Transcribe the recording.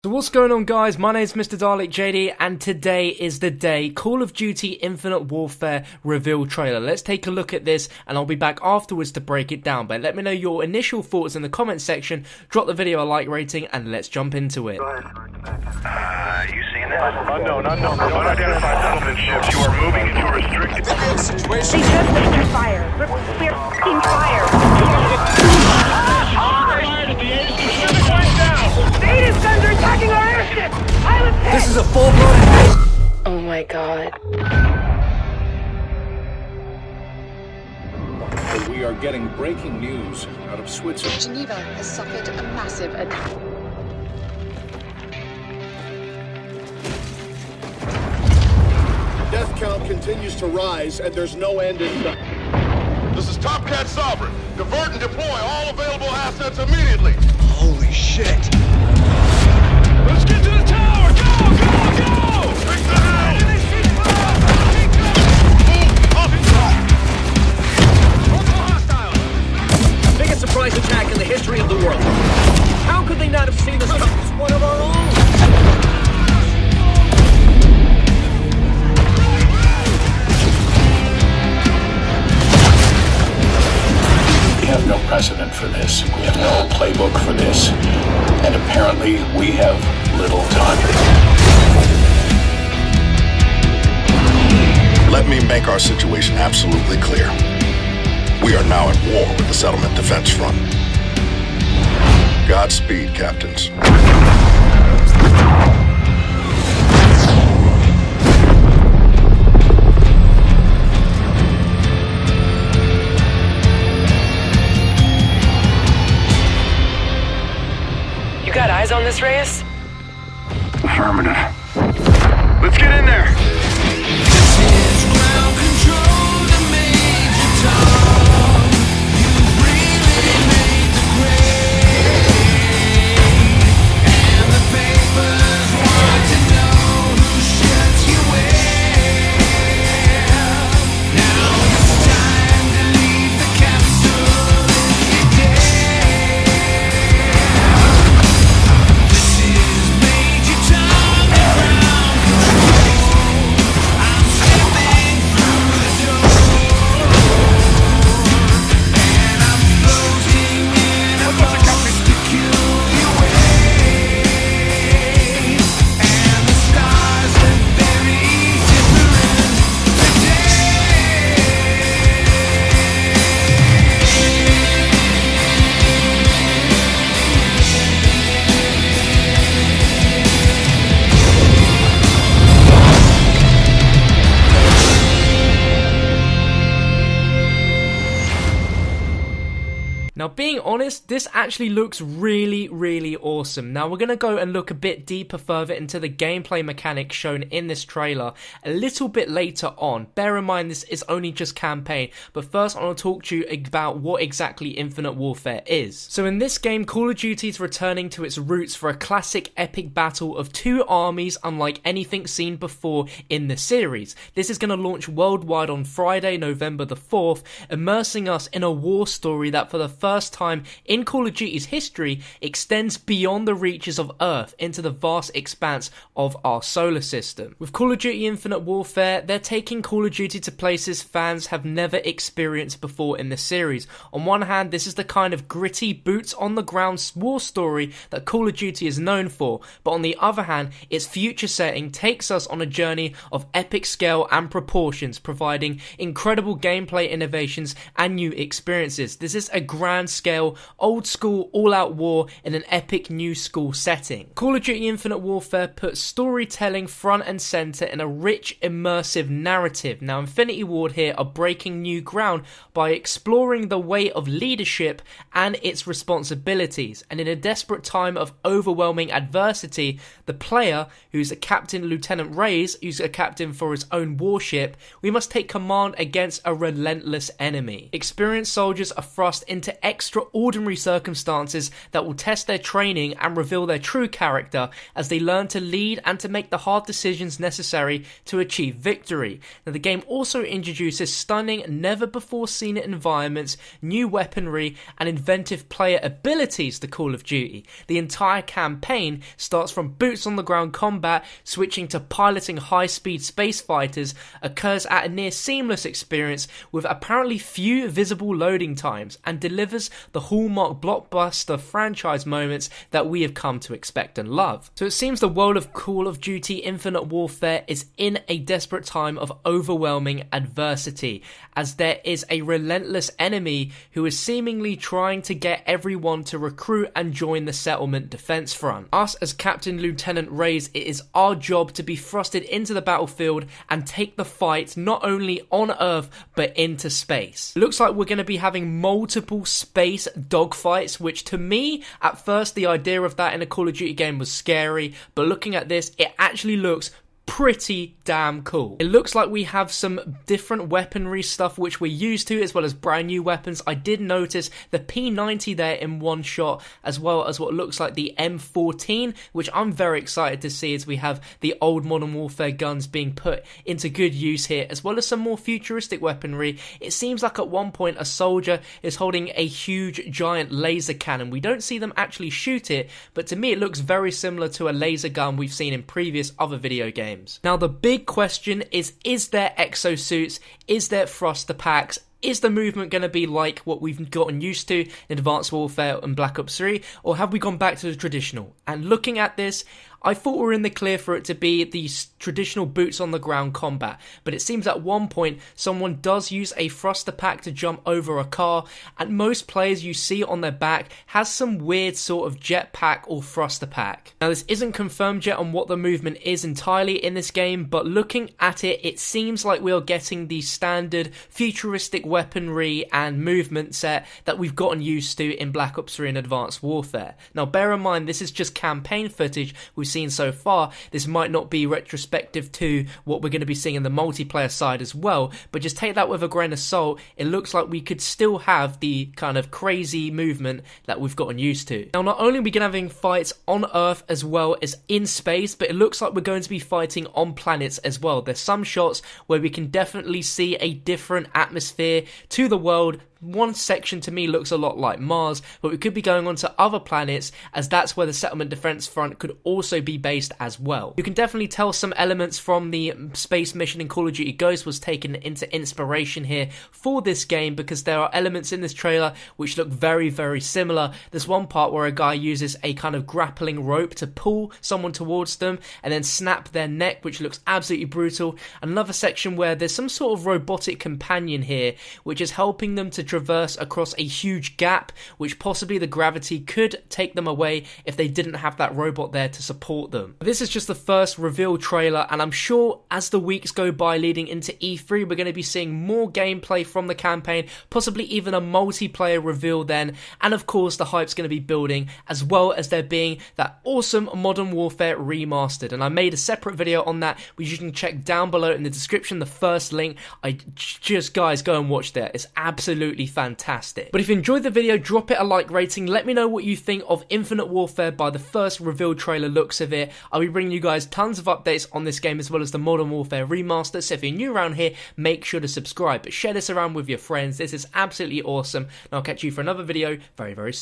So what's going on, guys? My name's Mr. Dalek JD, and today is the day Call of Duty Infinite Warfare reveal trailer. Let's take a look at this, and I'll be back afterwards to break it down. But let me know your initial thoughts in the comments section, drop the video a like rating, and let's jump into it. You seen this? Unknown. Unidentified settlement ships. You are moving into a restricted They situation. just opened fire. We're f***ing fire. Data's guns are attacking our airship. Pilot hit. This is a full-blown invasion. Oh my god. We are getting breaking news out of Switzerland. Geneva has suffered a massive attack. Death count continues to rise, and there's no end in sight. This is Top Cat Sovereign. Divert and deploy all available assets immediately. Holy shit! Let's get to the tower! Go! Fix the house! Biggest surprise attack in the history of the world. How could they not have seen this coming? It's one of our own. We have no precedent for this. We have no playbook for this. And apparently, we have little time. Let me make our situation absolutely clear. We are now at war with the Settlement Defense Front. Godspeed, captains. You got eyes on this, Reyes? Affirmative. Let's get in there! Now, being honest, this actually looks really awesome. Now, we're going to go and look a bit deeper further into the gameplay mechanics shown in this trailer a little bit later on. Bear in mind, this is only just campaign, but first I want to talk to you about what exactly Infinite Warfare is. So in this game, Call of Duty is returning to its roots for a classic epic battle of two armies unlike anything seen before in the series. This is going to launch worldwide on Friday, November the 4th, immersing us in a war story that for the first time in Call of Duty's history extends beyond the reaches of Earth into the vast expanse of our solar system. With Call of Duty Infinite Warfare, they're taking Call of Duty to places fans have never experienced before in the series. On one hand, this is the kind of gritty, boots on the ground war story that Call of Duty is known for, but on the other hand, its future setting takes us on a journey of epic scale and proportions, providing incredible gameplay innovations and new experiences. This is a grand scale, old school, all-out war in an epic new school setting. Call of Duty Infinite Warfare puts storytelling front and center in a rich, immersive narrative. Now, Infinity Ward here are breaking new ground by exploring the way of leadership and its responsibilities, and in a desperate time of overwhelming adversity, the player, who's a Captain Lieutenant Reyes, who's a captain for his own warship, we must take command against a relentless enemy. Experienced soldiers are thrust into extraordinary circumstances that will test their training and reveal their true character as they learn to lead and to make the hard decisions necessary to achieve victory. Now, the game also introduces stunning, never-before-seen environments, new weaponry, and inventive player abilities to Call of Duty. The entire campaign starts from boots-on-the-ground combat, switching to piloting high-speed space fighters, occurs at a near seamless experience with apparently few visible loading times, and delivers the hallmark blockbuster franchise moments that we have come to expect and love. So it seems the world of Call of Duty Infinite Warfare is in a desperate time of overwhelming adversity, as there is a relentless enemy who is seemingly trying to get everyone to recruit and join the settlement defense front. Us as Captain Lieutenant Rays, it is our job to be thrusted into the battlefield and take the fight not only on Earth but into space. It looks like we're going to be having multiple space dogfights, which to me at first the idea of that in a Call of Duty game was scary, but looking at this it actually looks pretty damn cool. It looks like we have some different weaponry stuff which we're used to, as well as brand new weapons. I did notice the P90 there in one shot, as well as what looks like the M14, which I'm very excited to see, as we have the old Modern Warfare guns being put into good use here, as well as some more futuristic weaponry. It seems like at one point a soldier is holding a huge giant laser cannon. We don't see them actually shoot it, but to me it looks very similar to a laser gun we've seen in previous other video games. Now the big question is there exosuits? Is there thruster packs? Is the movement going to be like what we've gotten used to in Advanced Warfare and Black Ops 3, or have we gone back to the traditional? And looking at this, I thought we were in the clear for it to be the traditional boots on the ground combat, but it seems at one point someone does use a thruster pack to jump over a car, and most players you see on their back has some weird sort of jetpack or thruster pack. Now this isn't confirmed yet on what the movement is entirely in this game, but looking at it, it seems like we are getting the standard futuristic weaponry and movement set that we've gotten used to in Black Ops 3 and Advanced Warfare. Now bear in mind, this is just campaign footage we've seen so far. This might not be retrospective to what we're going to be seeing in the multiplayer side as well, but just take that with a grain of salt. It looks like we could still have the kind of crazy movement that we've gotten used to. Now not only are we going to be having fights on Earth as well as in space, but it looks like we're going to be fighting on planets as well. There's some shots where we can definitely see a different atmosphere to the world. One section to me looks a lot like Mars, but we could be going on to other planets, as that's where the settlement defense front could also be based as well. You can definitely tell some elements from the space mission in Call of Duty Ghosts was taken into inspiration here for this game, because there are elements in this trailer which look very, very similar. There's one part where a guy uses a kind of grappling rope to pull someone towards them and then snap their neck, which looks absolutely brutal. Another section where there's some sort of robotic companion here, which is helping them to traverse across a huge gap, which possibly the gravity could take them away if they didn't have that robot there to support them. This is just the first reveal trailer, and I'm sure as the weeks go by leading into E3, we're going to be seeing more gameplay from the campaign, possibly even a multiplayer reveal then, and of course the hype's going to be building, as well as there being that awesome Modern Warfare remastered, and I made a separate video on that which you can check down below in the description, the first link. Guys, go and watch that. It's absolutely fantastic. But if you enjoyed the video, drop it a like rating. Let me know what you think of Infinite Warfare by the first reveal trailer looks of it. I'll be bringing you guys tons of updates on this game, as well as the Modern Warfare remaster, so if you're new around here, make sure to subscribe, but share this around with your friends. This is absolutely awesome, and I'll catch you for another video very, very soon.